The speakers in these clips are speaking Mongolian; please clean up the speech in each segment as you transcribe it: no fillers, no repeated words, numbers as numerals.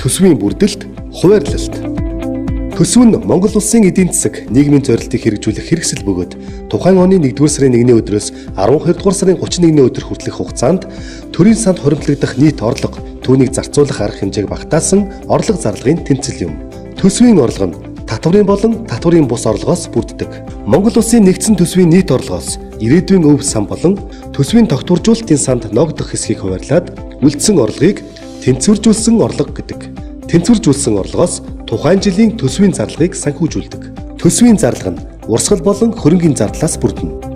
төсвийн бүрдэлт, хуваарлалт. Төсөв нь Монгол Улсын эдийн засаг, нийгмийн зорилтыг хэрэгжүүлэх хэрэгсэл бөгөөд тухайн оны 1-р сарын 1-ний өдрөөс 12-р сарын 31-ний өдөр хүртэлх хугацаанд төрийн санд хуримтлагдах нийт орлого, түүнийг зарцуулах арга хэмжээг багтаасан орлого зарлагын тэнцэл юм. Төсвийн орлого нь татварын болон татварын бус орлогоос бүрддэг. Монгол Улсын нэгдсэн төсвийн нийт орлогоос ирээдүйн өв сан болон төсвийн тогтворжуулалтын санд ногдох хэсгийг хуваарлаад үлдсэн орлогыг тэнцвэржүүлсэн орлого гэдэг. Тэнцвэржүүлсэн орлогоос тухайн жилийн төсвийн зарлагыг санхүүжүүлдэг. Төсвийн зарлага нь урсгал болон хөрөнгийн зардлаас бүрдэнэ.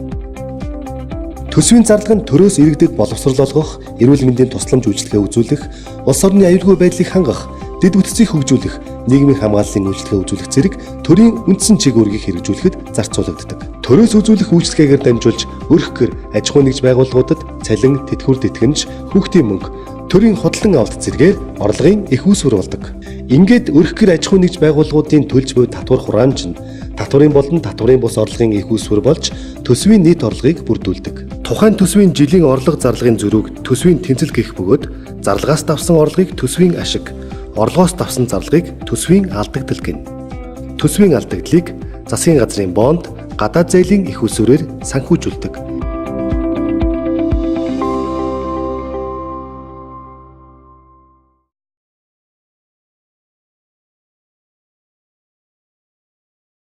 Төсвийн зарлага нь төрөөс иргэдэд боловсрол олгох, эрүүл мэндийн тусламж үйлчилгээ үзүүлэх, улс орны аюулгүй байдлыг хангах, дэд бүтцийг хөгжүүлэх, нийгмийн хамгааллын үйлчилгээ үзүүлэх зэрэг төрийн үндсэн чиг үүргийг хэрэгжүүлэхэд зарцуулагддаг. Төрөөс үзүүлэх үйлчилгээгээр дамжуулж өрх гэр, аж ахуй нэгж байгууллагуудад цалин, тэтгэвэр тэтгэмж, хүүхдийн мөнгө, төрийн хөдөлгөөн авалт зэргээр орлогын их үүсвэр болдог. Ингээд өрх гэр аж ахуй нэгж байгууллагуудын төлж буй татвар хураамж нь татварын болон татварын бус орлогын их үүсвэр болж төсвийн нийт орлогыг бүрдүүлдэг. Тухайн төсвийн жилийн орлого зарлагын зөрүүг төсвийн тэнцэл гэх бөгөөд зарлагаас давсан орлогыг төсвийн ашиг, орлогоос давсан зарлагыг төсвийн алдагдал гэнэ. Төсвийн алдагдлыг засгийн газрын бонд, гадаад зээлийн их үүсвэрээр санхүүжүүлдэг.